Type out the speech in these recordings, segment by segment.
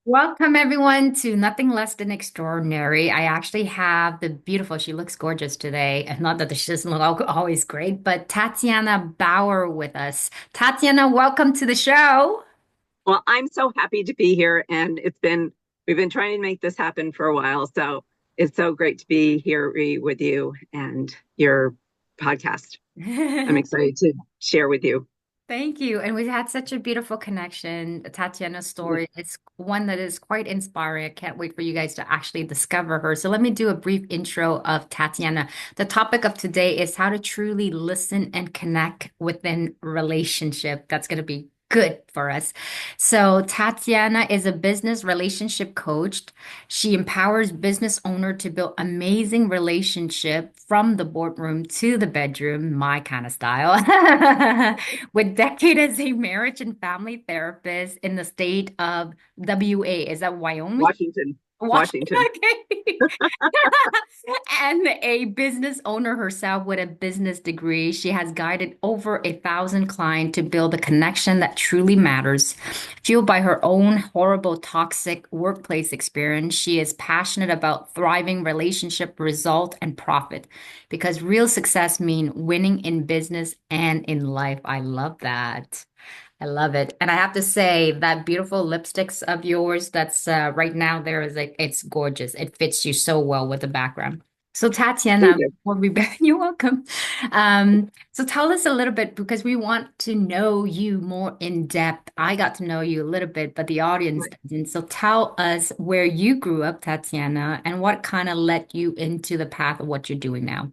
Welcome everyone to Nothing Less Than Extraordinary. I actually have the beautiful, she looks gorgeous today. And not that she doesn't look always great, but Tatiana Bauer with us. Tatiana, welcome to the show. Well, I'm so happy to be here, and we've been trying to make this happen for a while. So it's so great to be here with you and your podcast. I'm excited to share with you. Thank you. And we had such a beautiful connection. Tatiana's story is one that is quite inspiring. I can't wait for you guys to actually discover her. So let me do a brief intro of Tatiana. The topic of today is how to truly listen and connect within relationship. That's going to be good for us. So Tatiana is a business relationship coach. She empowers business owner to build amazing relationship from the boardroom to the bedroom, my kind of style. With decade as a marriage and family therapist in the state of WA. Is that Wyoming? Washington, Washington, Washington. okay. And a business owner herself with a business degree, she has guided over 1,000 clients to build a connection that truly matters. Fueled by her own horrible, toxic workplace experience, she is passionate about thriving relationship result and profit because real success means winning in business and in life. I love that. I love it. And I have to say that beautiful lipsticks of yours that's right now there is like it's gorgeous. It fits you so well with the background. So Thank Tatiana, you. you're welcome. So tell us a little bit because we want to know you more in depth. I got to know you a little bit, but the audience didn't. So tell us where you grew up, Tatiana, and what kind of led you into the path of what you're doing now.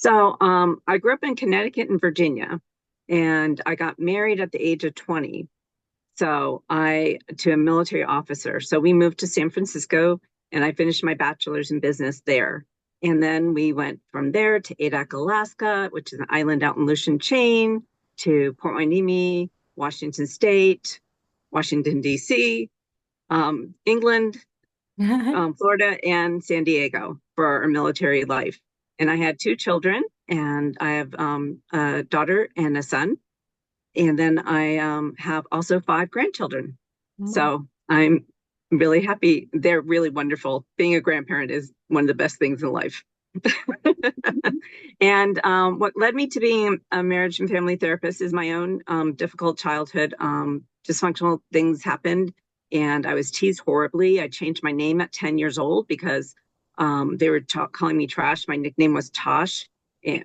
I grew up in Connecticut and Virginia, and I got married at the age of 20. To a military officer. So we moved to San Francisco, and I finished my bachelor's in business there. And then we went from there to Adak, Alaska, which is an island out in Lushan Chain, to Port Hueneme, Washington State, Washington, D.C., England, Florida, and San Diego for our military life. And I had two children, and I have a daughter and a son. And then I have also five grandchildren. So I'm really happy. They're really wonderful. Being a grandparent is one of the best things in life. And what led me to being a marriage and family therapist is my own difficult childhood. Dysfunctional things happened, and I was teased horribly. I changed my name at 10 years old because they were calling me trash. My nickname was Tosh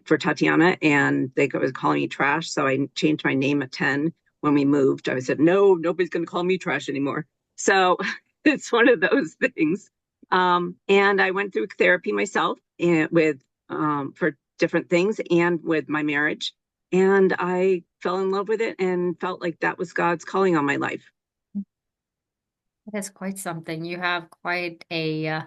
for Tatiana, and they was calling me trash. So I changed my name at 10 when we moved. I said, no, nobody's going to call me trash anymore. So it's one of those things. And I went through therapy myself and with for different things and with my marriage. And I fell in love with it and felt like that was God's calling on my life. That is quite something. You have quite a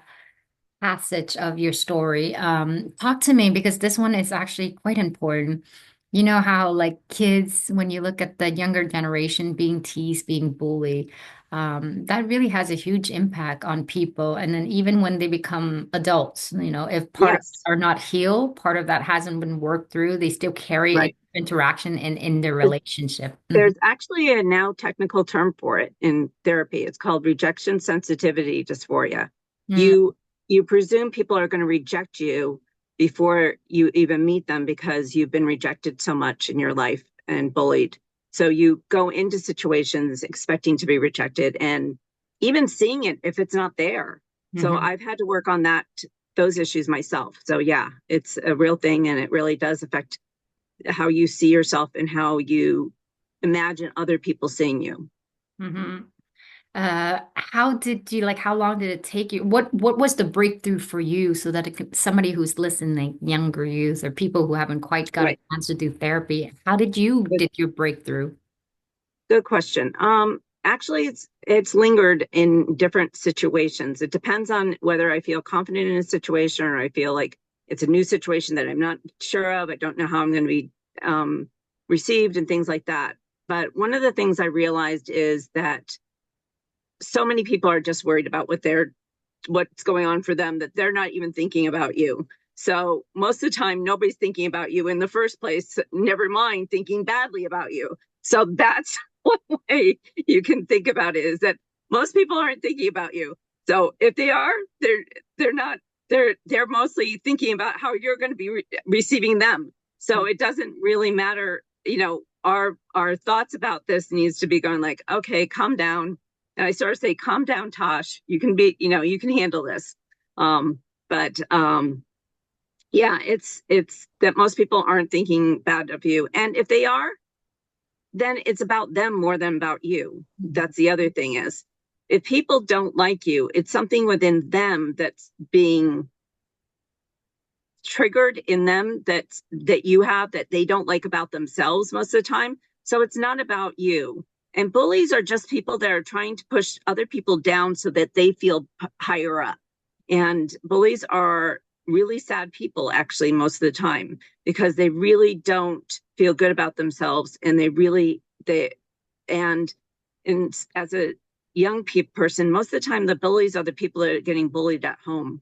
passage of your story. Talk to me because this one is actually quite important. You know how, like, kids, when you look at the younger generation being teased, being bullied, that really has a huge impact on people. And then even when they become adults, if part of Yes, it are not healed, part of that hasn't been worked through, they still carry an right. interaction in their relationship. There's actually a now technical term for it in therapy. It's called rejection sensitivity dysphoria. Mhm. You you presume people are going to reject you before you even meet them because you've been rejected so much in your life and bullied. So you go into situations expecting to be rejected and even seeing it if it's not there. So Mhm. I've had to work on those issues myself. So yeah, it's a real thing and it really does affect how you see yourself and how you imagine other people seeing you. Mhm. How did you like, how long did it take you? What was the breakthrough for you so that somebody who's listening, younger youth or people who haven't quite got a Right. chance to do therapy, how did you Good, did your breakthrough? good question. Actually, it's lingered in different situations. It depends on whether I feel confident in a situation or I feel like it's a new situation that I'm not sure of. I don't know how I'm going to be received and things like that. But one of the things I realized is that so many people are just worried about what's going on for them that they're not even thinking about you. So most of the time, nobody's thinking about you in the first place, never mind thinking badly about you. So that's one way you can think about it is that most people aren't thinking about you. So if they are, they're not. They're mostly thinking about how you're going to be receiving them. So it doesn't really matter. Our thoughts about this needs to be going like, okay, calm down. And I sort of say, calm down, Tosh. You can be, you can handle this. But yeah, it's that most people aren't thinking bad of you, and if they are, then it's about them more than about you. Mhm. That's the other thing is if people don't like you, it's something within them that's being triggered in them that you have that they don't like about themselves most of the time. So it's not about you. And bullies are just people that are trying to push other people down so that they feel higher up. And bullies are really sad people actually most of the time because they really don't feel good about themselves and they and as a young person most of the time the bullies are the people that are getting bullied at home.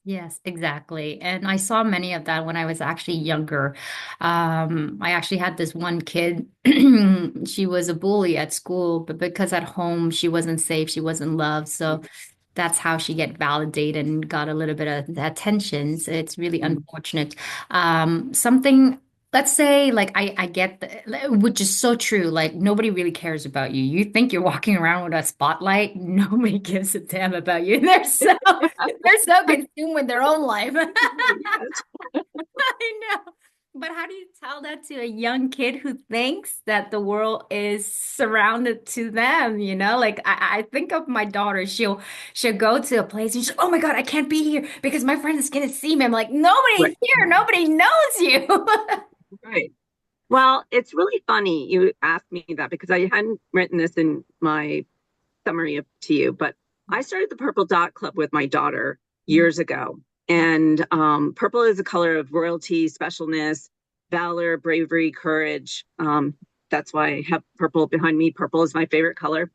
Yes, exactly. And I saw many of that when I was actually younger. I actually had this one kid, she was a bully at school, but because at home she wasn't safe, she wasn't loved. So that's how she get validated and got a little bit of attention. So it's really unfortunate. Something, let's say, like I get which is so true. Like nobody really cares about you. You think you're walking around with a spotlight. Nobody gives a damn about you. They're so consumed with their own life. Yes. I know. But how do you tell that to a young kid who thinks that the world is surrounded to them? Like I think of my daughter. She'll go to a place and she's like, oh my God, I can't be here because my friend is gonna see me. I'm like, nobody's Right. here, nobody knows you. Right. Well, it's really funny you asked me that because I hadn't written this in my summary to you, but I started the Purple Dot Club with my daughter years ago. And purple is a color of royalty, specialness, valor, bravery, courage. That's why I have purple behind me. Purple is my favorite color.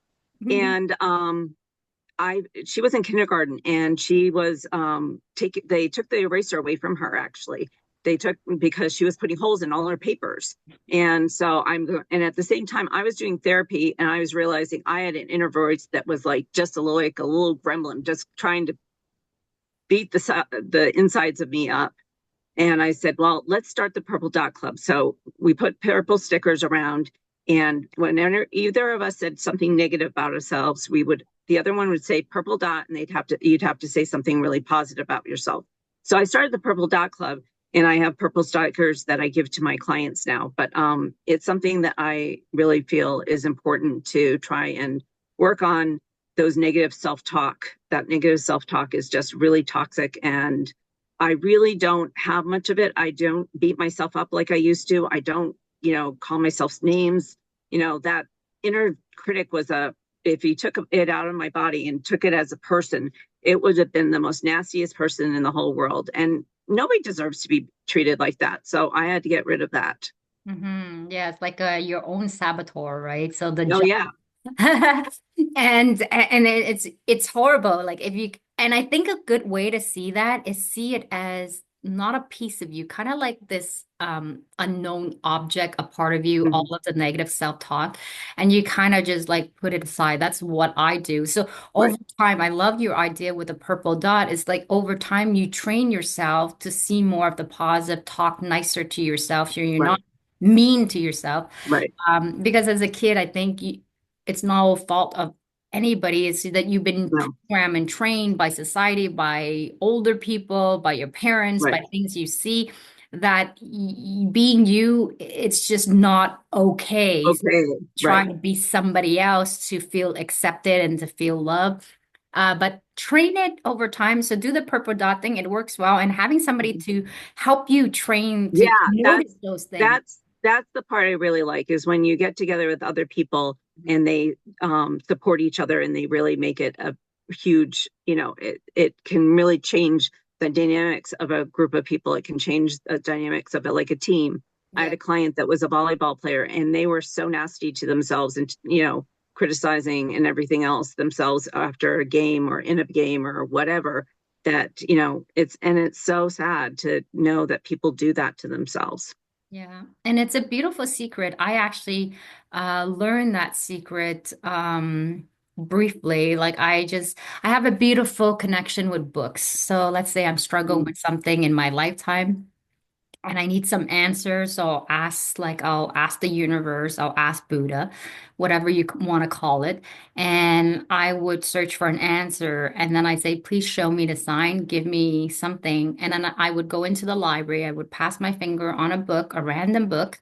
And she was in kindergarten and she was they took the eraser away from her actually. They took because she was putting holes in all her papers. And so and at the same time I was doing therapy and I was realizing I had an inner voice that was like just like a little gremlin just trying to beat the insides of me up. And I said, well, let's start the Purple Dot Club. So we put purple stickers around. And whenever either of us said something negative about ourselves, the other one would say purple dot, and you'd have to say something really positive about yourself. So I started the Purple Dot Club, and I have purple stickers that I give to my clients now. But it's something that I really feel is important to try and work on those negative self-talk. That negative self-talk is just really toxic, and I really don't have much of it. I don't beat myself up like I used to. I don't, call myself names. That inner critic if you took it out of my body and took it as a person, it would have been the most nastiest person in the whole world. And nobody deserves to be treated like that. So I had to get rid of that. Yeah, it's like your own saboteur, right? So the Oh, yeah. and it's horrible. Like if you and I think a good way to see that is see it as not a piece of you, kind of like this unknown object, a part of you, all Mhm. of the negative self-talk, and you kind of just like put it aside. That's what I do. So over Right. time, I love your idea with the purple dot. It's like over time you train yourself to see more of the positive, talk nicer to yourself, so you're not Right. mean to yourself. Right. Because as a kid, I think it's no fault of anybody. It's that you've been No. programmed and trained by society, by older people, by your parents, by Right. things you see, that being you, it's just not okay. So Okay. try Right. to be somebody else to feel accepted and to feel loved. But train it over time. So do the purple dot thing. It works well. And having somebody to help you train to Yeah, notice those things. that's the part I really like is when you get together with other people and they support each other and they really make it a huge, it can really change the dynamics of a group of people. It can change the dynamics of it like a team. I had Yeah. a client that was a volleyball player and they were so nasty to themselves and criticizing and everything else themselves after a game or in a game or whatever that it's so sad to know that people do that to themselves. Yeah, and it's a beautiful secret. I actually learned that secret. briefly. Like I have a beautiful connection with books. So let's say I'm struggling Mm. with something in my lifetime and I need some answers. So I'll ask the universe, I'll ask Buddha, whatever you want to call it. And I would search for an answer. And then I say, please show me the sign, give me something. And then I would go into the library, I would pass my finger on a book, a random book.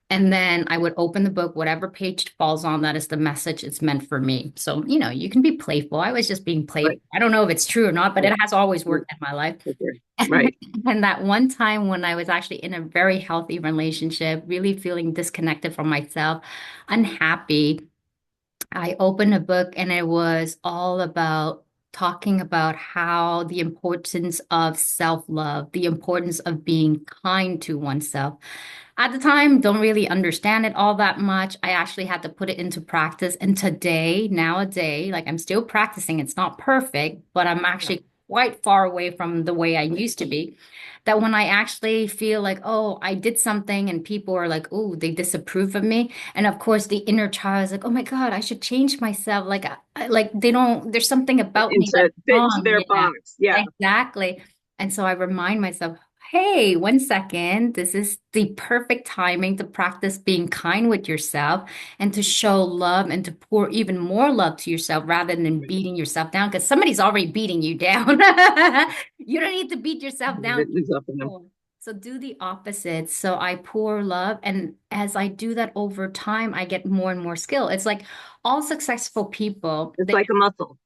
And then I would open the book, whatever page it falls on, that is the message it's meant for me. So, you can be playful. I was just being playful. Right. I don't know if it's true or not, but Right. it has always Right. worked in my life. Okay. Right. And that one time when I was actually in a very healthy relationship, really feeling disconnected from myself, unhappy, I opened a book and it was all about talking about how the importance of self-love, the importance of being kind to oneself. At the time, don't really understand it all that much. I actually had to put it into practice. And today, nowadays, like I'm still practicing. It's not perfect, but I'm Yeah. actually quite far away from the way I used to be. That when I actually feel like, oh, I did something and people are like, oh, they disapprove of me. And of course, the inner child is like, oh my God, I should change myself. Like, like they don't, there's something about me that's Fit into wrong. their Yeah, box. Yeah. exactly. And so I remind myself, hey, 1 second, this is the perfect timing to practice being kind with yourself and to show love and to pour even more love to yourself rather than beating yourself down because somebody's already beating you down. You don't need to beat yourself down. It's up in them. Oh, so do the opposite. So I pour love, and as I do that over time, I get more and more skill. It's like all successful people, It's they like a muscle.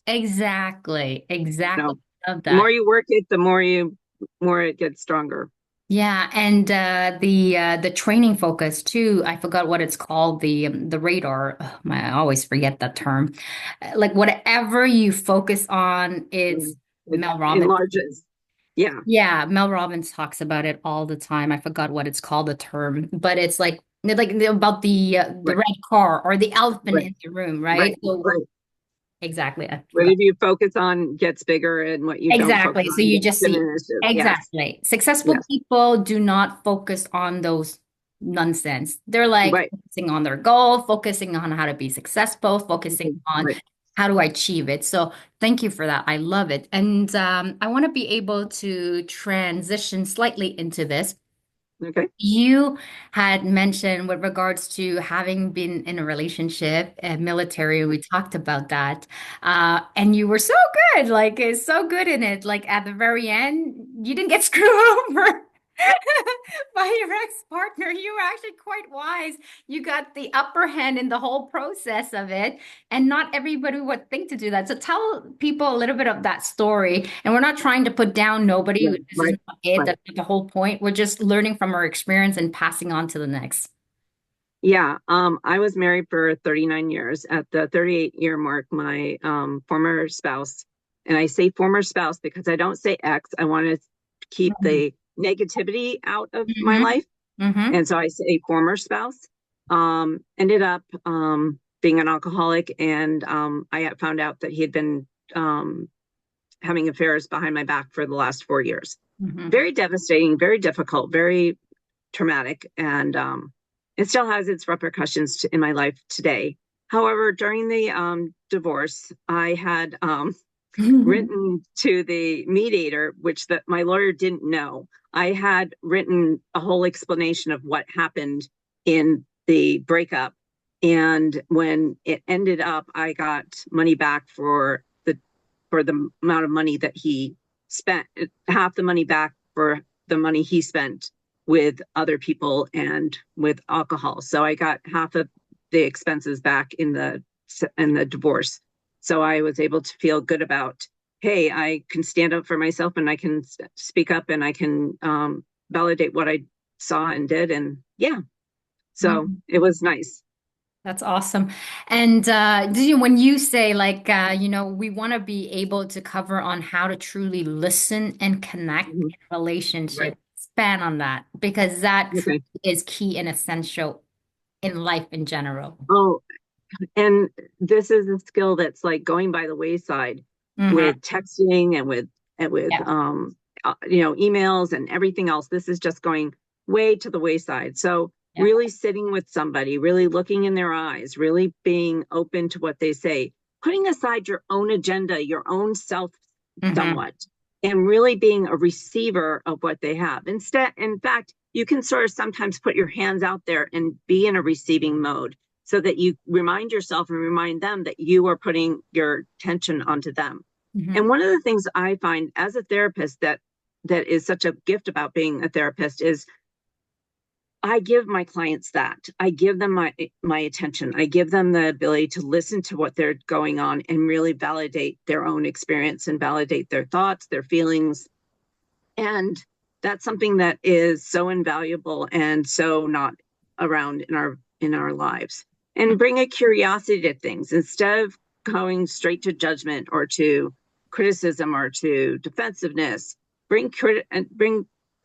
exactly, You exactly know, love the more that. you work it, the more it gets stronger. Yeah, and the training focus too. I forgot what it's called. The radar. Ugh, I always forget that term. Like whatever you focus on, it's Mm. It Mel Robbins. enlarges. Yeah. Yeah, Mel Robbins talks about it all the time. I forgot what it's called, the term, but it's like about the Right. red car or the elephant Right. in the room, Right. right? So Right. exactly, I forgot. Whatever you focus on gets bigger, and what you don't focus Exactly. So on you gets just see diminishes. Yes. exactly. Successful Yes. people do not focus on those nonsense. They're like Right. focusing on their goal, focusing on how to be successful, focusing Mhm. on Right. how do I achieve it. So thank you for that. I love it. And I want to be able to transition slightly into this. Okay. You had mentioned with regards to having been in a relationship and military, we talked about that. And you were so good, like so good in it. Like at the very end, you didn't get screwed over by your ex-partner. You were actually quite wise. You got the upper hand in the whole process of it, and not everybody would think to do that. So tell people a little bit of that story. And we're not trying to put down nobody. Yeah. This is Right. not it. Right. That's not the whole point. We're just learning from our experience and passing on to the next. Yeah. I was married for 39 years. At the 38-year mark, my former spouse, and I say former spouse because I don't say ex. I want to keep Mhm. the negativity out of my Hmm. life. Hmm. And so I say former spouse, ended up being an alcoholic. And I had found out that he had been um, having affairs behind my back for the last 4 years. Hmm. Very devastating, very difficult, very traumatic. And it still has its repercussions in my life today. However, during the divorce, I had written to the mediator, which my lawyer didn't know. I had written a whole explanation of what happened in the breakup. And when it ended up, I got money back for the amount of money that he spent, half the money back for the money he spent with other people and with alcohol. So I got half of the expenses back in the divorce. So I was able to feel good about, hey, I can stand up for myself and I can speak up and I can validate what I saw and did. And yeah, so it was nice. That's awesome. And do you, when you say like we want to be able to cover on how to truly listen and connect Mhm. in Right. relationship, span on that because that truly Okay. is key and essential in life in general. Oh, and this is a skill that's like going by the wayside Hmm. with texting and with emails and everything else. This is just going way to the wayside. So Yeah. really sitting with somebody, really looking in their eyes, really being open to what they say, putting aside your own agenda, your own self Hmm. somewhat, and really being a receiver of what they have. Instead, in fact, you can sort of sometimes put your hands out there and be in a receiving mode so that you remind yourself and remind them that you are putting your attention onto them. Hmm. And one of the things I find as a therapist that is such a gift about being a therapist is I give my clients that. I give them my attention. I give them the ability to listen to what they're going on and really validate their own experience and validate their thoughts, their feelings. And that's something that is so invaluable and so not around in our lives. And bring a curiosity to things instead of going straight to judgment or to criticism or to defensiveness. Bring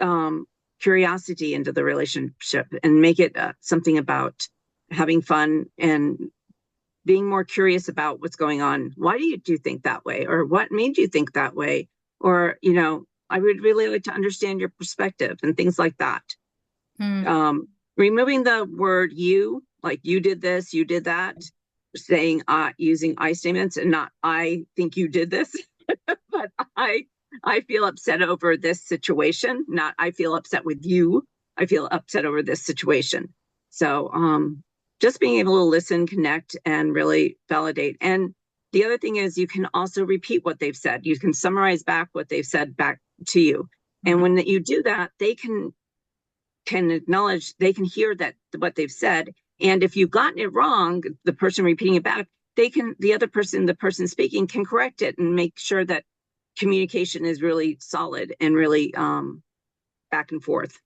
um, curiosity into the relationship and make it something about having fun and being more curious about what's going on. Why do you think that way? Or what made you think that way? Or, I would really like to understand your perspective and things like that. Hmm. Removing the word you, like you did this, you did that, saying using I statements and not I think you did this, but I feel upset over this situation, not I feel upset with you. I feel upset over this situation. So just being able to listen, connect, and really validate. And the other thing is you can also repeat what they've said. You can summarize back what they've said back to you. And Hmm. when you do that, they can acknowledge, they can hear that what they've said. And if you've gotten it wrong, the person repeating it back, the other person, the person speaking can correct it and make sure that communication is really solid and really back and forth.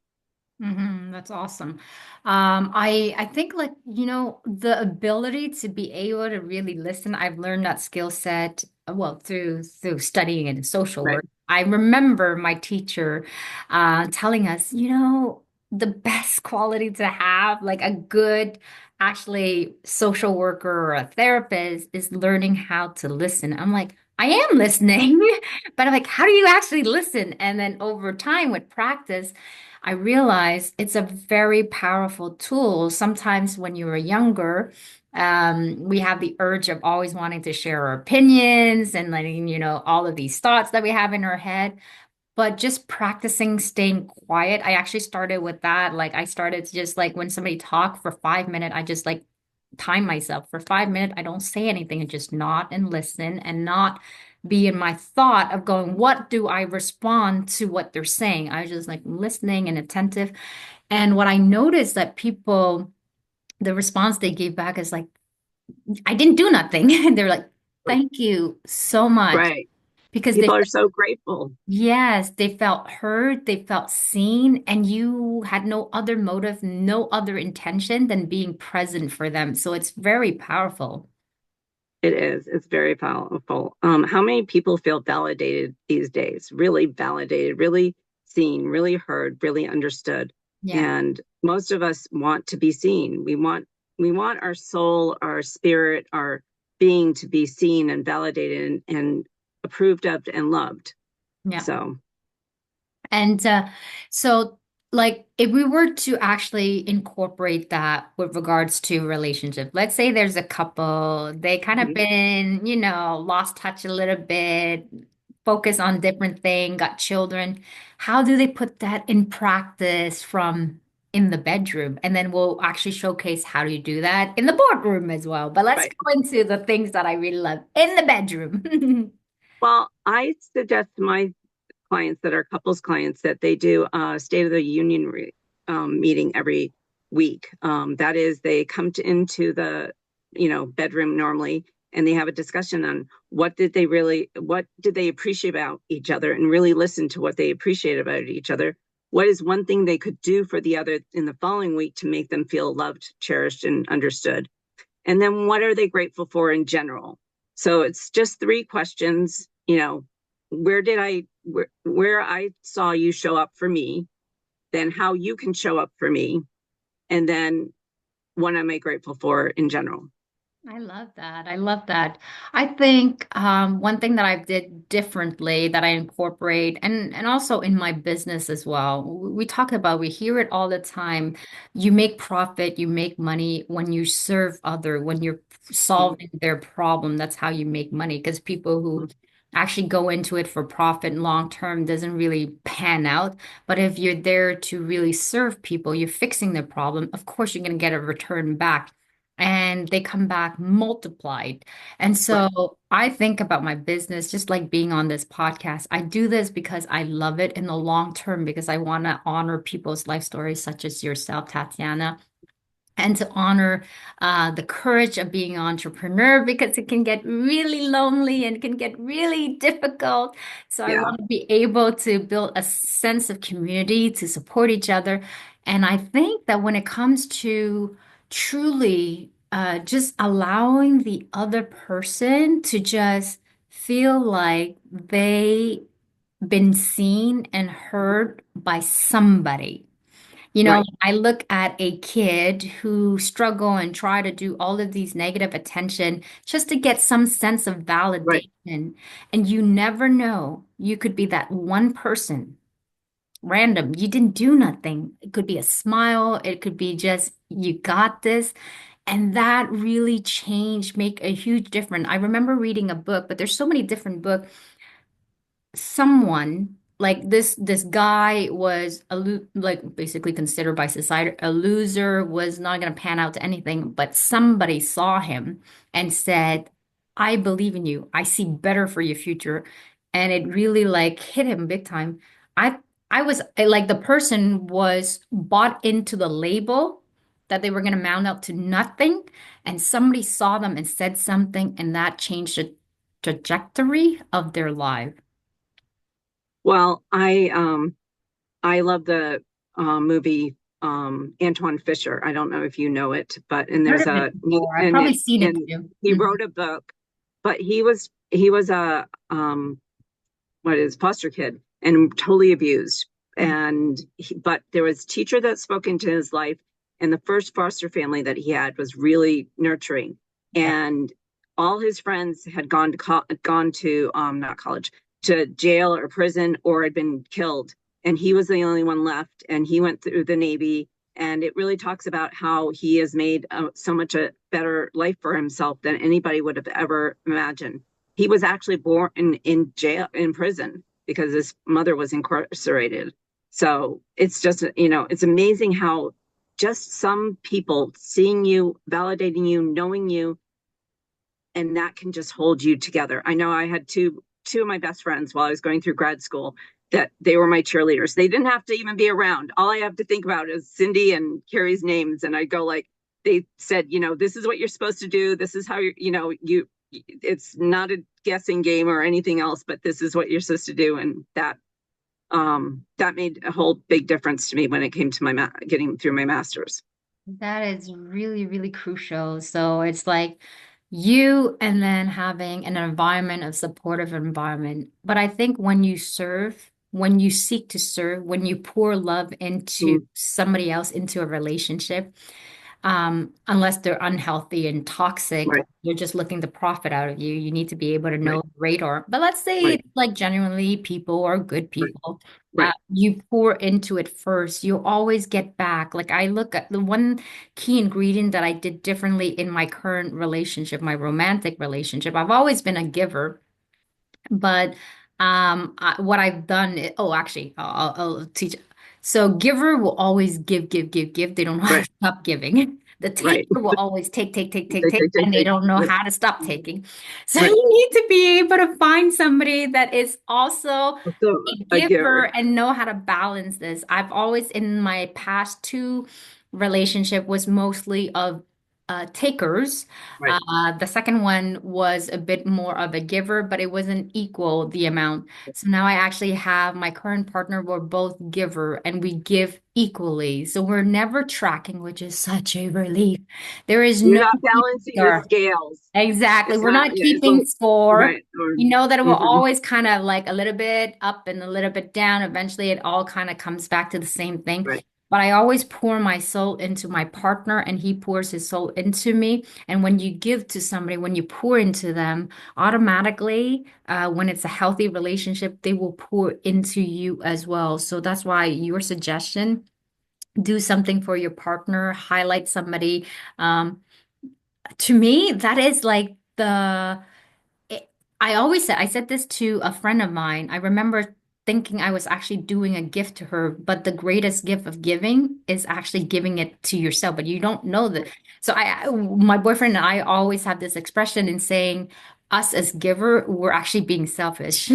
That's awesome. I think like, the ability to be able to really listen, I've learned that skill set, well, through studying in social Right. work. I remember my teacher telling us, the best quality to have, like a good actually social worker or a therapist is learning how to listen. I'm like, I am listening, but I'm like, how do you actually listen? And then over time with practice, I realize it's a very powerful tool. Sometimes when you were younger, we have the urge of always wanting to share our opinions and letting, all of these thoughts that we have in our head. But just practicing staying quiet, I actually started with that. Like I started to just like when somebody talked for 5 minutes, I just like time myself for 5 minutes. I don't say anything and just nod and listen and not be in my thought of going, what do I respond to what they're saying? I was just like listening and attentive. And what I noticed that people, the response they gave back is like, I didn't do nothing. They're like, thank you so much. Right. Because they People are so grateful. Yes, they felt heard, they felt seen, and you had no other motive, no other intention than being present for them. So it's very powerful. It is. It's very powerful. How many people feel validated these days? Really validated, really seen, really heard, really understood. Yeah. And most of us want to be seen. We want our soul, our spirit, our being to be seen and validated and approved of and loved. Yeah. So, And so, like, if we were to actually incorporate that with regards to relationship, let's say there's a couple, they kind of mhm. been, lost touch a little bit, focus on different thing, got children. How do they put that in practice from in the bedroom? And then we'll actually showcase how do you do that in the boardroom as well. But let's Right. go into the things that I really love in the bedroom. Well, I suggest to my clients that are couples clients that they do a State of the Union meeting every week. That is, they come into the bedroom normally, and they have a discussion on what did they appreciate about each other, and really listen to what they appreciate about each other. What is one thing they could do for the other in the following week to make them feel loved, cherished, and understood? And then what are they grateful for in general? So it's just three questions, where I saw you show up for me, then how you can show up for me, and then what am I grateful for in general? I love that. I love that. I think one thing that I did differently that I incorporate and also in my business as well. We talk about, we hear it all the time. You make profit, you make money when you serve other, when you're solving their problem. That's how you make money. Because people who actually go into it for profit long term doesn't really pan out. But if you're there to really serve people, you're fixing their problem, of course you're going to get a return back and they come back multiplied. And Right. so I think about my business just like being on this podcast. I do this because I love it in the long term because I want to honor people's life stories, such as yourself, Tatiana, and to honor the courage of being an entrepreneur because it can get really lonely and it can get really difficult. So I Yeah. want to be able to build a sense of community to support each other. And I think that when it comes to truly just allowing the other person to just feel like they been seen and heard by somebody. You know, Right. I look at a kid who struggle and try to do all of these negative attention just to get some sense of Right. validation. And you never know. You could be that one person, random. You didn't do nothing. It could be a smile. It could be just, you got this. And that really changed, make a huge difference. I remember reading a book, but there's so many different books someone like this guy was like basically considered by society a loser, was not going to pan out to anything, but somebody saw him and said, I believe in you, I see better for your future. And it really like hit him big time. I was like, the person was bought into the label that they were going to mount up to nothing, and somebody saw them and said something, and that changed the trajectory of their life. Well, I love the movie Antoine Fisher. I don't know if you know it, but and Heard there's of it a before. I've and probably it seen it and too. he Mhm. wrote a book, but he was a what is foster kid and totally abused. But there was a teacher that spoke into his life, and the first foster family that he had was really nurturing. Yeah. And all his friends had gone to not college, to jail or prison, or had been killed, and he was the only one left. And he went through the Navy, and it really talks about how he has made so much a better life for himself than anybody would have ever imagined. He was actually born in jail, in prison, because his mother was incarcerated. So it's just, it's amazing how just some people seeing you, validating you, knowing you, and that can just hold you together. I know I had two of my best friends while I was going through grad school, that they were my cheerleaders. They didn't have to even be around. All I have to think about is Cindy and Carrie's names, and I go like, they said, this is what you're supposed to do. This is how you it's not a guessing game or anything else, but this is what you're supposed to do. And that made a whole big difference to me when it came to getting through my master's. That is really, really crucial. So it's like you and then having an environment, of supportive environment. But I think when you serve, when you seek to serve, when you pour love into Mm, somebody else, into a relationship, unless they're unhealthy and toxic, right, they're just looking to profit out of you. You need to be able to know right, the radar. But let's say right, it's like genuinely people are good right, people. right. You pour into it first, you always get back. Like I look at the one key ingredient that I did differently in my current relationship, my romantic relationship. I've always been a giver. But what I've done, oh, actually, I'll teach. So giver will always give, give, give, give. They don't know how to Right, stop giving. The right. taker will always take, take, take, take, Take, take, take, take, and they take. don't know Right, how to stop taking. So right. you need to be able to find somebody that is also So a a giver giver. and know how to balance this. I've always, in my past two relationship, was mostly of takers. Right. The second one was a bit more of a giver, but it wasn't equal the amount. So now I actually have my current partner, we're both giver and we give equally. So we're never tracking, which is such a relief. There is You're no not balancing the score. scales. Exactly. It's We're not, not yeah, it's keeping like, score. right. Or, You know that it will mhm, always kind of like a little bit up and a little bit down. Eventually, it all kind of comes back to the same thing. right. but I always pour my soul into my partner and he pours his soul into me. And when you give to somebody, when you pour into them, automatically, when it's a healthy relationship, they will pour into you as well. So that's why your suggestion, do something for your partner, highlight somebody. Um, to me, that is like it, I said this to a friend of mine. I remember thinking I was actually doing a gift to her, but the greatest gift of giving is actually giving it to yourself, but you don't know that. So my boyfriend and I always have this expression in saying us as giver, we're actually being selfish.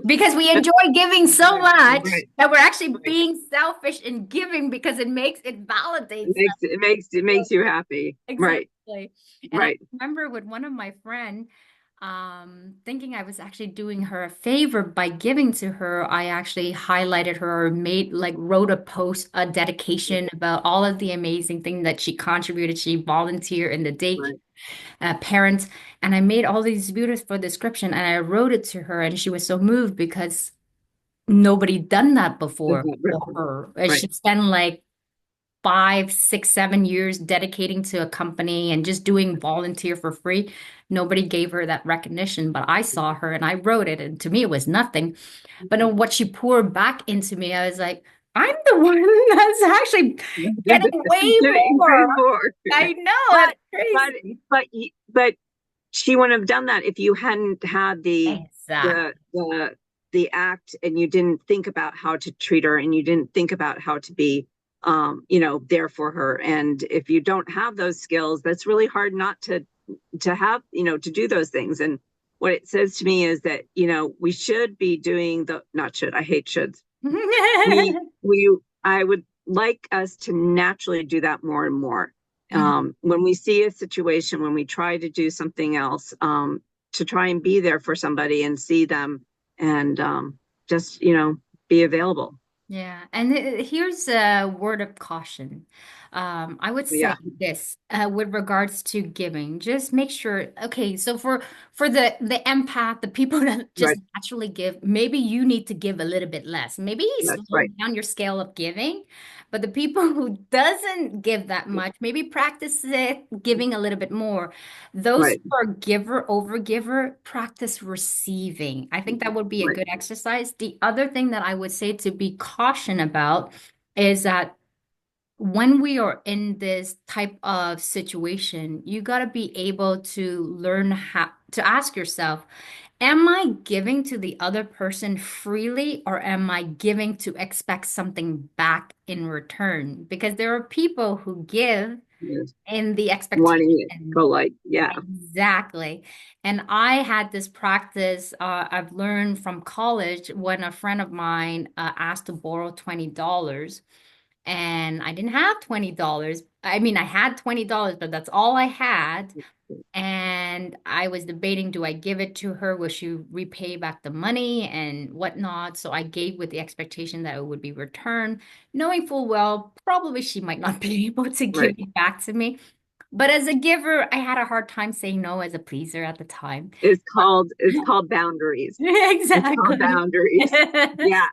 Because we enjoy giving so Right, much right, that we're actually right. being selfish in giving because it It validates makes it makes you happy. Right, exactly. And I right, remember with one of my friend, thinking I was actually doing her a favor by giving to her, I actually highlighted her or made like wrote a post, a dedication about all of the amazing thing that she contributed. She volunteered in the day right. parents, and I made all these beautiful description and I wrote it to her, and she was so moved because nobody done that Is before that for right? her. And Right. she spent like 5, 6, 7 years dedicating to a company and just doing volunteer for free. Nobody gave her that recognition, but I saw her and I wrote it, and to me it was nothing. But in what she poured back into me, I was like, I'm the one that's actually getting way Getting more. paid more. I know, But that's crazy. but she wouldn't have done that if you hadn't had Exactly. the the the act and you didn't think about how to treat her and you didn't think about how to be there for her. And if you don't have those skills, that's really hard not to have, to do those things. And what it says to me is that, we should be doing the not should, I hate shoulds. We I would like us to naturally do that more and more. Mhm. When we see a situation, when we try to do something else, to try and be there for somebody and see them and just be available. Yeah, and here's a word of caution. I would say Yeah, this with regards to giving. Just make sure. Okay, so for the empath, the people that just right. naturally give, maybe you need to give a little bit less. Maybe That's slow right. down your scale of giving. But the people who doesn't give that much, maybe practice it giving a little bit more. Those Right. who are giver over giver, practice receiving. I think that would be a Right. good exercise. The other thing that I would say to be caution about is that when we are in this type of situation, you got to be able to learn how to ask yourself, am I giving to the other person freely or am I giving to expect something back in return? Because there are people who give Yes. in the Wanting it expectation. polite. Yeah. Exactly. And I had this practice I've learned from college when a friend of mine asked to borrow $20 and I didn't have $20. I mean, I had $20, but that's all I had. And I was debating, do I give it to her? Will she repay back the money and whatnot? So I gave with the expectation that it would be returned, knowing full well, probably she might not be able to give Right. it back to me. But as a giver, I had a hard time saying no as a pleaser at the time. It's called boundaries. It's called Exactly. boundaries. Yeah.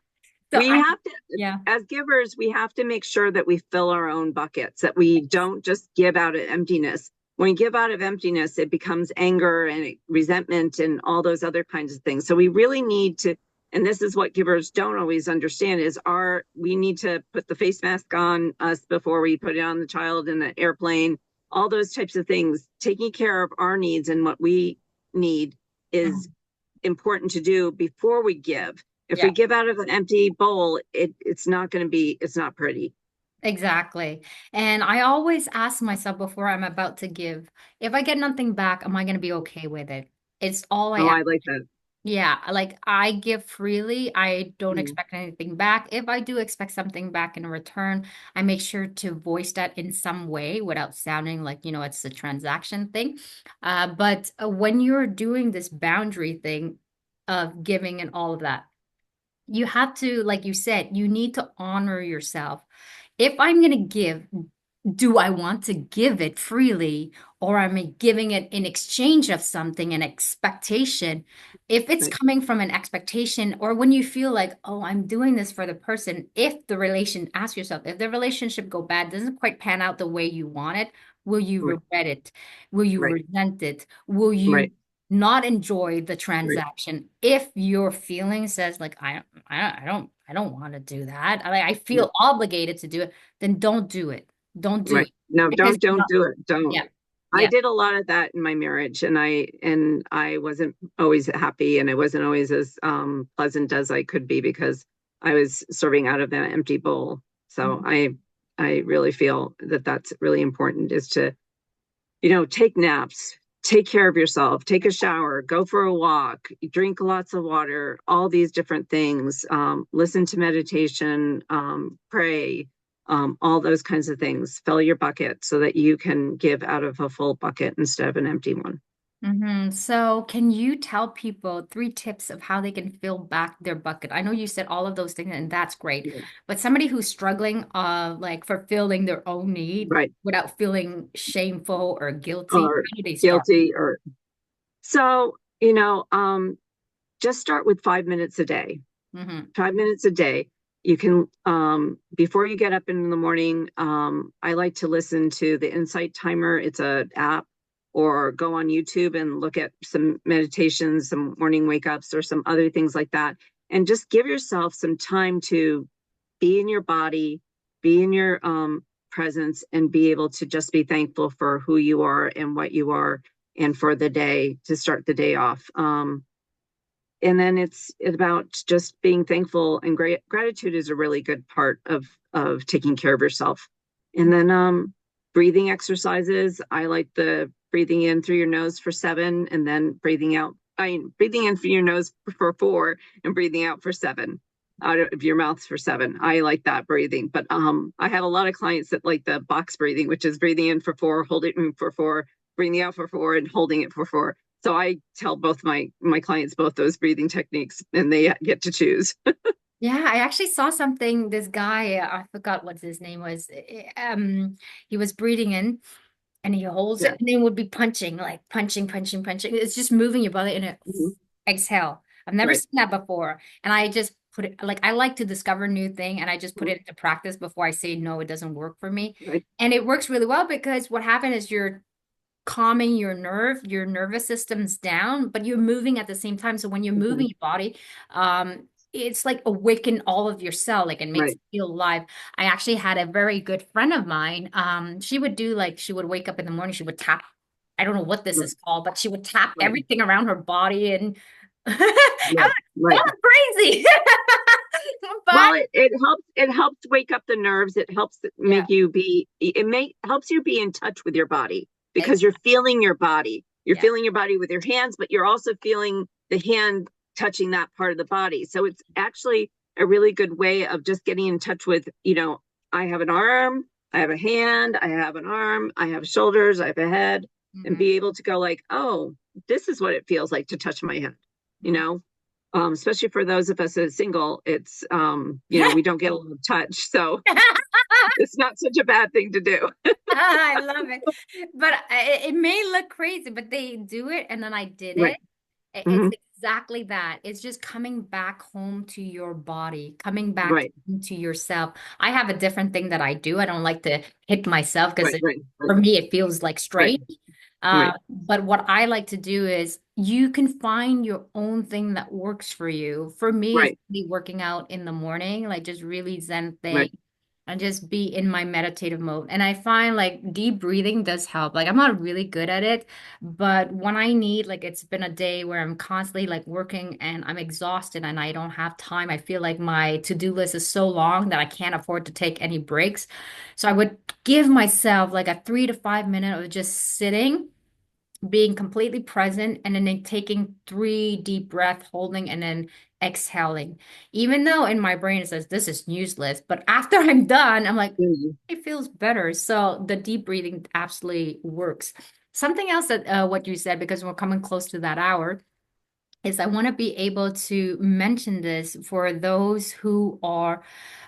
So We have to, yeah, as givers, we have to make sure that we fill our own buckets, that we don't just give out of emptiness. When we give out of emptiness, it becomes anger and resentment and all those other kinds of things. So we really need to, and this is what givers don't always understand, is we need to put the face mask on us before we put it on the child in the airplane, all those types of things. Taking care of our needs and what we need is important to do before we give. If yeah, we give out of an empty bowl, it's not going to be, it's not pretty. exactly. And I always ask myself before I'm about to give, if I get nothing back, am I going to be okay with it? It's all I Oh, ask. I like that. Yeah, like I give freely. I don't Mm, expect anything back. If I do expect something back in return, I make sure to voice that in some way without sounding like, it's a transaction thing. But when you're doing this boundary thing of giving and all of that, you have to, like you said, you need to honor yourself. If I'm going to give, do I want to give it freely or am I giving it in exchange of something, an expectation? If it's Right. coming from an expectation, or when you feel like, oh, I'm doing this for the person, if the relation, ask yourself, if the relationship go bad, doesn't quite pan out the way you want it, will you Right. regret it? Will you Right. resent it? Will you Right. not enjoy the Right. transaction if your feeling says like I don't want to do that. I Right. feel obligated to do it, then don't do it. Don't do Right. it No, because don't do it. Don't. yeah, I yeah. did a lot of that in my marriage, and I wasn't always happy, and I wasn't always as pleasant as I could be because I was serving out of an empty bowl. So Mhm. I really feel that that's really important is to, take naps, take care of yourself, take a shower, go for a walk, drink lots of water, all these different things, listen to meditation, pray, all those kinds of things. Fill your bucket so that you can give out of a full bucket instead of an empty one. So, can you tell people three tips of how they can fill back their bucket? I know you said all of those things, and that's great. But somebody who's struggling, like fulfilling their own need Right. without feeling shameful or guilty, Or how do they start? guilty or so, just start with 5 minutes a day. Hmm. 5 minutes a day. You can, before you get up in the morning, I like to listen to the Insight Timer. It's a app, or go on YouTube and look at some meditations, some morning wake ups, or some other things like that. And just give yourself some time to be in your body, be in your presence, and be able to just be thankful for who you are and what you are, and for the day to start the day off. And then it's about just being thankful, and gratitude is a really good part of taking care of yourself. And then breathing exercises. I like the breathing in through your nose for 7, and then breathing out. I mean, breathing in through your nose for 4, and breathing out for 7 out of your mouth for 7. I like that breathing, but I have a lot of clients that like the box breathing, which is breathing in for 4, holding it for 4, breathing out for 4, and holding it for 4. So I tell both my clients both those breathing techniques, and they get to choose. Yeah, I actually saw something. This guy, I forgot what his name was. He was breathing in and he holds Yeah. it and then would be punching, like punching, punching, punching. It's just moving your body and it Mhm. exhale. I've never Right. seen that before. And I just put it like I like to discover new thing and I just put Mhm. it into practice before I say no, it doesn't work for me. Right. And it works really well because what happened is you're calming your nervous system's down, but you're moving at the same time. So when you're moving Mhm. your body, it's like awaken all of your cell, like it makes Right. you feel alive. I actually had a very good friend of mine. She would do like she would wake up in the morning, she would tap. I don't know what this Right. is called, but she would tap Right. everything around her body and I Right. was Right. so crazy. But Well, it helps wake up the nerves. It helps yeah, make you be it make helps you be in touch with your body, because you're exactly. feeling your body. You're Yeah. feeling your body with your hands, but you're also feeling the hand touching that part of the body. So it's actually a really good way of just getting in touch with, I have an arm, I have a hand, I have an arm, I have shoulders, I have a head, and Hmm. be able to go like, oh, this is what it feels like to touch my head, you know? Especially for those of us that are single, it's, we don't get a lot of touch. So it's not such a bad thing to do. I love it. But it may look crazy, but they do it and then I did it. Right. It's Hmm. exactly that. It's just coming back home to your body, coming back Right. into yourself. I have a different thing that I do. I don't like to hit myself because Right. Right. for Right. me it feels like Right. strange. Right. But what I like to do is you can find your own thing that works for you. For me, it's Right. really working out in the morning, like just really Zen thing Right. and just be in my meditative mode. And I find like deep breathing does help. Like I'm not really good at it, but when I need, like it's been a day where I'm constantly like working and I'm exhausted and I don't have time. I feel like my to-do list is so long that I can't afford to take any breaks. So I would give myself like a 3 to 5 minute of just sitting, being completely present, and then taking 3 deep breaths, holding, and then exhaling. Even though in my brain it says this is useless, but after I'm done, I'm like, Mhm. it feels better. So the deep breathing absolutely works. Something else that what you said, because we're coming close to that hour, is I want to be able to mention this for those who are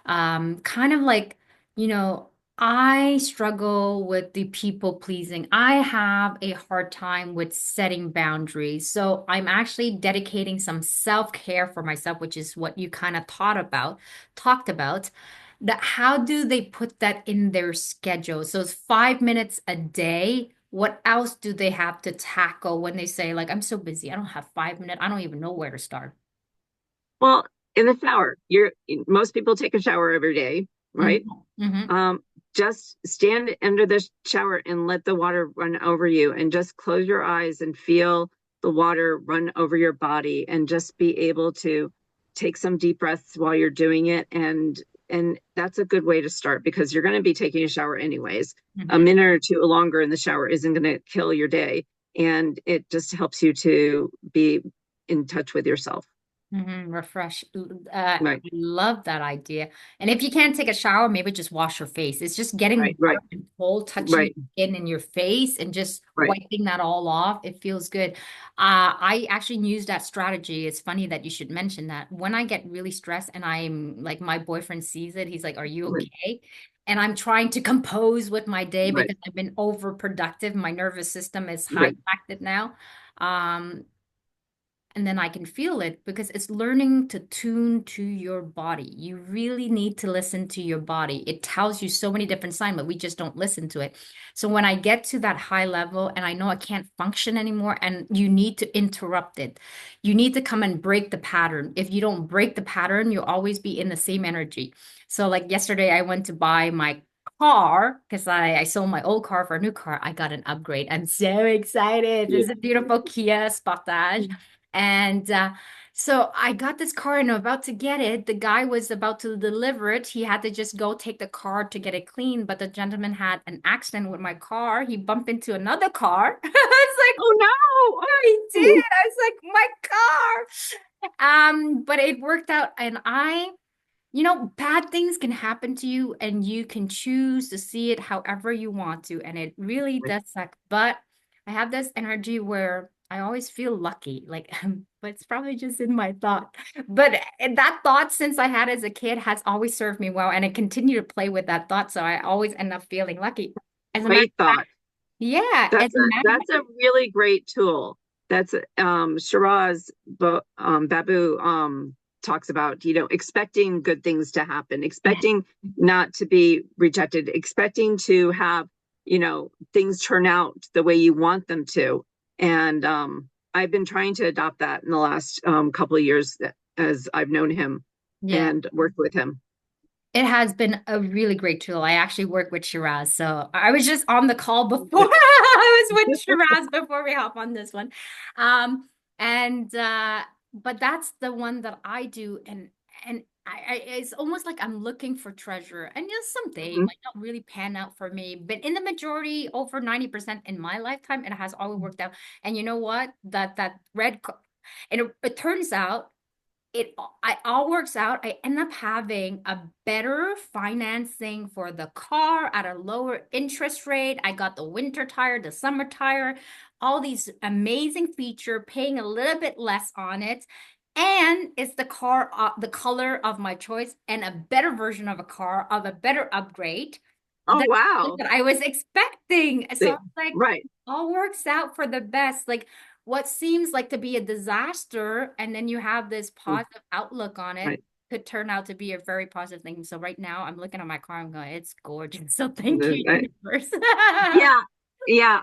kind of like, you know, I struggle with the people pleasing. I have a hard time with setting boundaries. So I'm actually dedicating some self-care for myself, which is what you kind of talked about. That how do they put that in their schedule? So it's 5 minutes a day. What else do they have to tackle when they say, like, I'm so busy, I don't have 5 minutes, I don't even know where to start. Well, in the shower, you're most people take a shower every day, right? Hmm. Hmm. Um, just stand under the shower and let the water run over you, and just close your eyes and feel the water run over your body, and just be able to take some deep breaths while you're doing it. And that's a good way to start, because you're going to be taking a shower anyways. A Hmm. minute or two longer in the shower isn't going to kill your day, and it just helps you to be in touch with yourself. Refresh. I Right, love that idea. And if you can't take a shower, maybe just wash your face. It's just getting right, right, water and cold touching your right, skin and your face and just right. wiping that all off. It feels good. I actually use that strategy. It's funny that you should mention that. When I get really stressed and I'm like, my boyfriend sees it, he's like, "Are you Right, okay?" And I'm trying to compose with my day right, because I've been overproductive. My nervous system is right. hijacked now. Um, and then I can feel it because it's learning to tune to your body. You really need to listen to your body. It tells you so many different signs, but we just don't listen to it. So when I get to that high level and I know I can't function anymore, and you need to interrupt it, you need to come and break the pattern. If you don't break the pattern, you'll always be in the same energy. So, like yesterday, I went to buy my car because I sold my old car for a new car. I got an upgrade. I'm so excited. Yeah. This is a beautiful Kia Sportage. And so I got this car and I'm about to get it. The guy was about to deliver it. He had to just go take the car to get it clean, but the gentleman had an accident with my car. He bumped into another car. I was like, Oh no! "No, he did." Oh, I was like, "My car." But it worked out, and bad things can happen to you and you can choose to see it however you want to. And it really does suck. But I have this energy where I always feel lucky. Like, but it's probably just in my thought. But that thought, since I had as a kid, has always served me well. And I continue to play with that thought. So I always end up feeling lucky. As a matter great of fact, thought. yeah, as a matter of That's a really great tool. That's Shiraz Babu talks about, expecting good things to happen, fact, expecting not to be rejected, expecting to have, things turn out the way you want them to. And I've been trying to adopt that in the last couple of years as I've known him yeah. and worked with him. It has been a really great tool. I actually work with Shiraz. So I was just on the call before I was with Shiraz before we hop on this one. Um, and but that's the one that I do, and it's almost like I'm looking for treasure. And someday it Mhm. might not really pan out for me, but in the majority, over 90% in my lifetime, it has always worked out. And you know what? That and it turns out it all works out. I end up having a better financing for the car at a lower interest rate. I got the winter tire, the summer tire, all these amazing feature, paying a little bit less on it. And it's the car, the color of my choice, and a better version of a car of a better upgrade Oh, that, wow. that I was expecting. So I was like, Right. all works out for the best. Like what seems like to be a disaster, and then you have this positive outlook on it, Right. could turn out to be a very positive thing. So right now I'm looking at my car, I'm going, it's gorgeous. So thank you, universe. Yeah, yeah.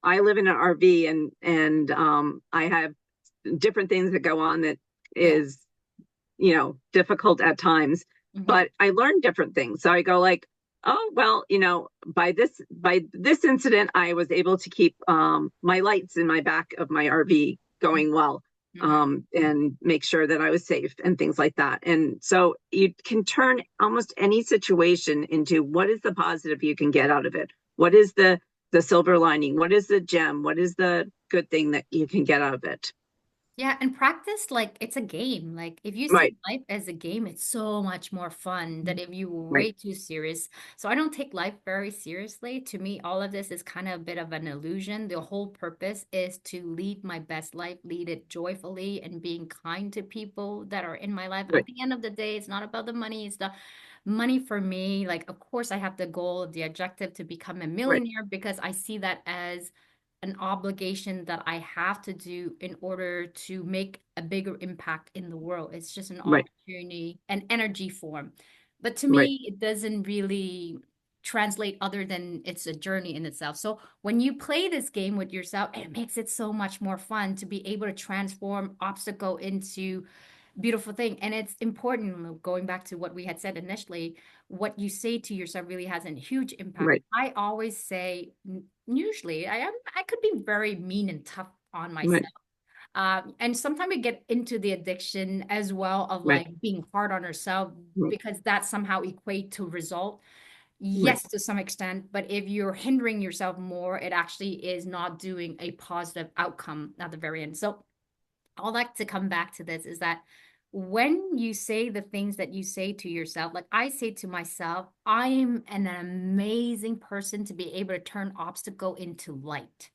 I live in an RV, and I have different things that go on that Yeah. is, difficult at times. Hmm. But I learn different things. So I go like, oh well, by this incident, I was able to keep my lights in my back of my RV going well. Hmm. And make sure that I was safe and things like that. And so you can turn almost any situation into what is the positive you can get out of it? What is the silver lining? What is the gem? What is the good thing that you can get out of it? Yeah, and practice like it's a game. Like if you see Right, life as a game, it's so much more fun than if you were right, way too serious. So I don't take life very seriously. To me, all of this is kind of a bit of an illusion. The whole purpose is to lead my best life, lead it joyfully and being kind to people that are in my life. right, At the end of the day, it's not about the money, it's the money for me, like, of course, I have the goal, the objective to become a Right. millionaire because I see that as an obligation that I have to do in order to make a bigger impact in the world. It's just an Right. opportunity, an energy form. But to Right. me, it doesn't really translate other than it's a journey in itself. So when you play this game with yourself, it makes it so much more fun to be able to transform obstacle into beautiful thing. And it's important, going back to what we had said initially, what you say to yourself really has a huge impact. Right. I always say, usually, I could be very mean and tough on Right. myself. And sometimes we get into the addiction as well of Right. like being hard on ourselves Right. because that somehow equate to result. Right. Yes, to some extent, but if you're hindering yourself more, it actually is not doing a positive outcome at the very end. So I'd like to come back to this is that when you say the things that you say to yourself, like I say to myself, I am an amazing person to be able to turn obstacle into light.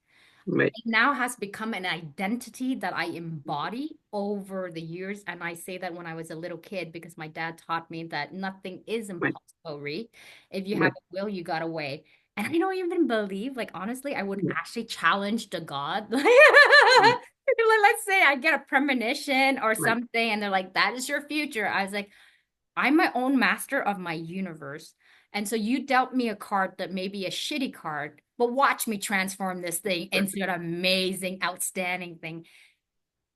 Right. It now has become an identity that I embody over the years. And I say that when I was a little kid because my dad taught me that nothing is Right. impossible, Ree. If you have Right. a will, you got a way. And I don't even believe, like, honestly, I would actually challenge the God. Like, let's say I get a premonition or Right. something, and they're like, that is your future. I was like, I'm my own master of my universe. And so you dealt me a card that may be a shitty card, but watch me transform this thing Right. into an amazing, outstanding thing.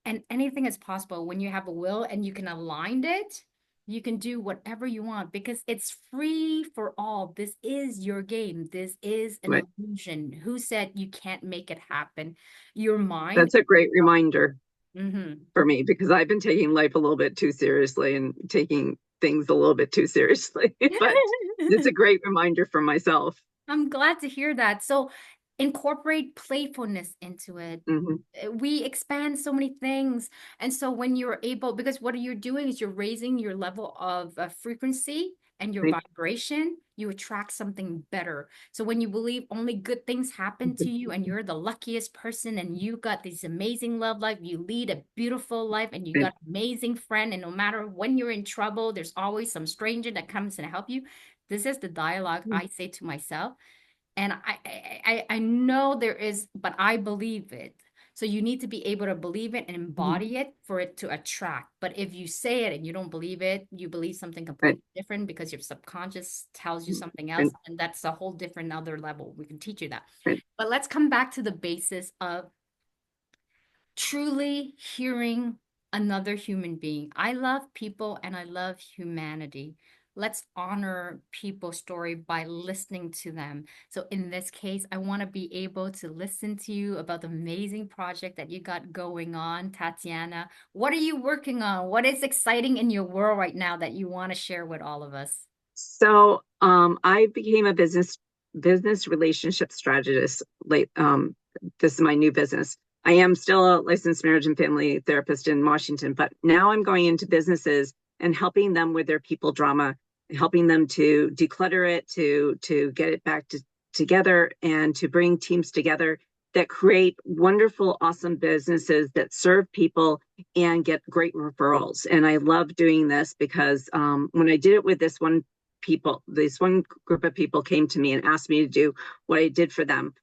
And anything is possible when you have a will and you can align it. You can do whatever you want because it's free for all. This is your game. This is an Right. illusion. Who said you can't make it happen? Your mind. That's a great reminder Mhm. for me because I've been taking life a little bit too seriously and taking things a little bit too seriously. But it's a great reminder for myself. I'm glad to hear that. So incorporate playfulness into it. Hmm. We expand so many things. And so when you're able, because what you're doing is you're raising your level of frequency and your Right. vibration, you attract something better. So when you believe only good things happen to you and you're the luckiest person and you got this amazing love life, you lead a beautiful life and you Right. got an amazing friend. And no matter when you're in trouble, there's always some stranger that comes and help you. This is the dialogue I say to myself. And I know there is, but I believe it. So you need to be able to believe it and Mhm. embody it for it to attract. But if you say it and you don't believe it, you believe something Right. completely different because your subconscious tells you something else. Right. And that's a whole different other level. We can teach you that. Right. But let's come back to the basis of truly hearing another human being. I love people and I love humanity. Let's honor people's story by listening to them. So in this case, I want to be able to listen to you about the amazing project that you got going on, Tatiana. What are you working on? What is exciting in your world right now that you want to share with all of us? So I became a business relationship strategist late. This is my new business. I am still a licensed marriage and family therapist in Washington, but now I'm going into businesses and helping them with their people drama, helping them to declutter it, to get it back together, and to bring teams together that create wonderful, awesome businesses that serve people and get great referrals. And I love doing this because when I did it with this one group of people came to me and asked me to do what I did for them.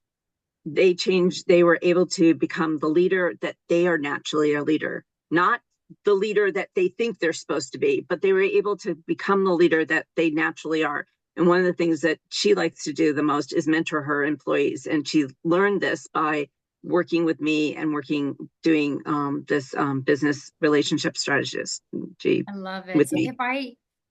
They were able to become the leader that they are naturally a leader, not the leader that they think they're supposed to be, but they were able to become the leader that they naturally are. And one of the things that she likes to do the most is mentor her employees. And she learned this by working with me and doing this business relationship strategist I love it. with So me.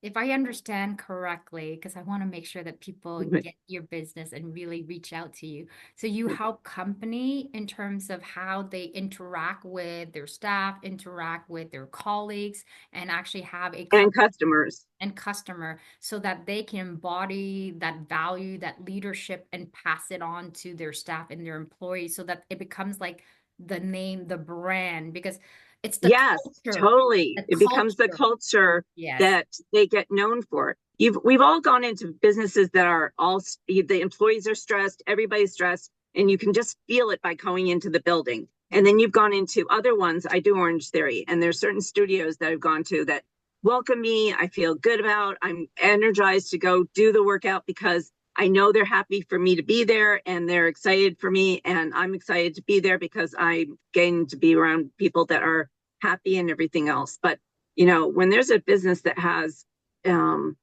if I understand correctly, because I want to make sure that people Right. get your business and really reach out to you. So you help company in terms of how they interact with their staff, interact with their colleagues, and actually have a And customers. and customer so that they can embody that value, that leadership, and pass it on to their staff and their employees so that it becomes like the name, the brand, because it's the Yes, culture, totally. the It becomes the culture. culture Yes. that they get known for. We've all gone into businesses that are the employees are stressed, everybody's stressed, and you can just feel it by going into the building. And then you've gone into other ones. I do Orange Theory, and there's certain studios that I've gone to that welcome me. I feel good about. I'm energized to go do the workout because I know they're happy for me to be there and they're excited for me. And I'm excited to be there because I'm getting to be around people that are happy and everything else. But, when there's a business that has um,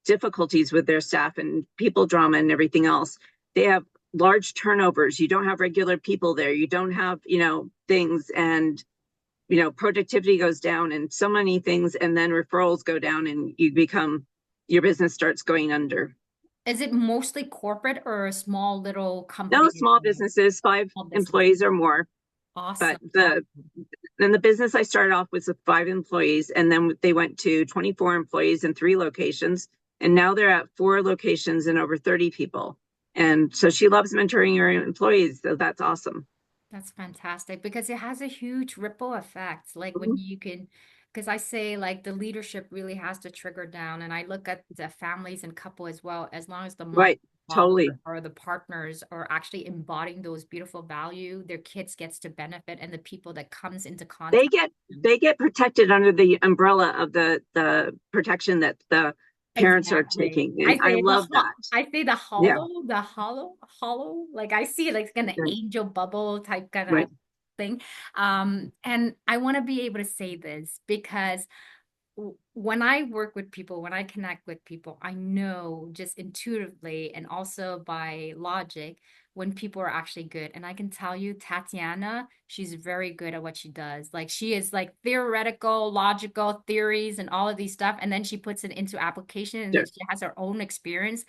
difficulties with their staff and people drama and everything else, they have large turnovers. You don't have regular people there. You don't have, things. And productivity goes down and so many things, and then referrals go down and your business starts going under. Is it mostly corporate or a small little No, company as small well? businesses, five Small business. employees or more. But Awesome. the then the business I started off with five employees, and then they went to 24 employees in three locations, and now they're at four locations and over 30 people. And so she loves mentoring her employees, so that's awesome. That's fantastic because it has a huge ripple effect. Like when Mhm. you can, because I say like the leadership really has to trigger down. And I look at the families and couple as well, as long as the mother, Right, father, totally. or the partners are actually embodying those beautiful value, their kids gets to benefit and the people that comes into they contact get with them. they get protected under the umbrella of the protection that the parents are Exactly. taking, and I love that. I say Yeah, hollow, like I see it like kind of yeah, angel bubble type kind of right. thing. And I want to be able to say this because when I work with people, when I connect with people, I know just intuitively and also by logic when people are actually good. And I can tell you, Tatiana, she's very good at what she does. Like she is like theoretical, logical theories and all of these stuff. And then she puts it into application and then Sure. she has her own experience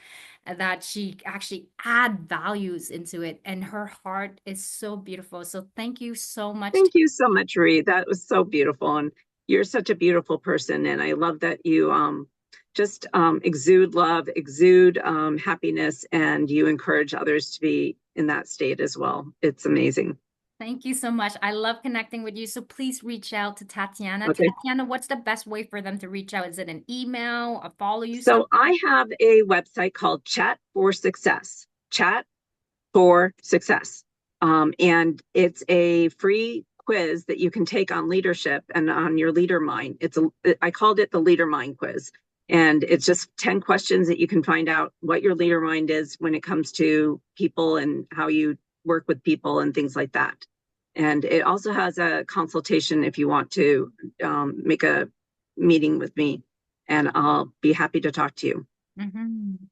that she actually add values into it. And her heart is so beautiful. So thank you so much. Thank you so much, Reed. That was so beautiful, and you're such a beautiful person, and I love that you just exude love, exude happiness, and you encourage others to be in that state as well. It's amazing. Thank you so much. I love connecting with you. So please reach out to Tatiana. Okay. Tatiana, what's the best way for them to reach out? Is it an email, a follow you So something? I have a website called Chat for Success. Chat for Success. And it's a free quiz that you can take on leadership and on your leader mind. I called it the leader mind quiz. And it's just 10 questions that you can find out what your leader mind is when it comes to people and how you work with people and things like that. And it also has a consultation if you want to make a meeting with me, and I'll be happy to talk to you.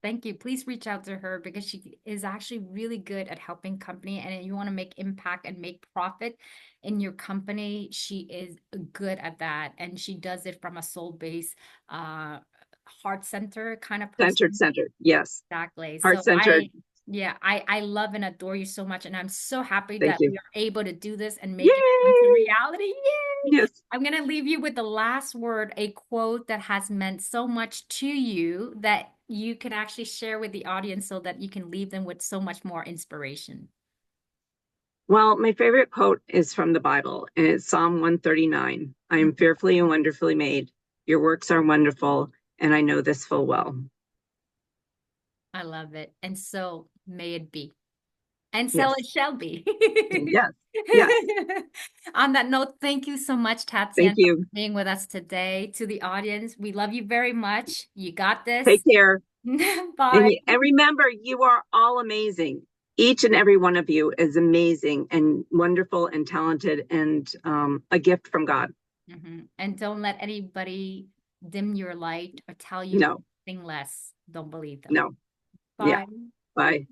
Thank you. Please reach out to her because she is actually really good at helping company. And if you want to make impact and make profit in your company, she is good at that. And she does it from a soul-based, uh, heart center kind of Centered, person. centered. Yes. Exactly. Heart So centered. yeah, I love and adore you so much. And I'm so happy Thank that you. we are able to do this and make it come to Yay! reality. Yay! Yes. I'm going to leave you with the last word, a quote that has meant so much to you that you can actually share with the audience so that you can leave them with so much more inspiration. Well, my favorite quote is from the Bible, and it's Psalm 139. I am Mhm. fearfully and wonderfully made. Your works are wonderful, and I know this full well. I love it. And so may it be. And so Yes. it shall be. Yes. Yes. On that note, thank you so much, Thank Tatiana, for you. being with us today. To the audience, we love you very much. You got Take this. care. Bye. And remember, you are all amazing. Each and every one of you is amazing and wonderful and talented and a gift from God. And don't let anybody dim your light or tell you No, anything less. Don't believe them. no. Yeah. Bye. Bye.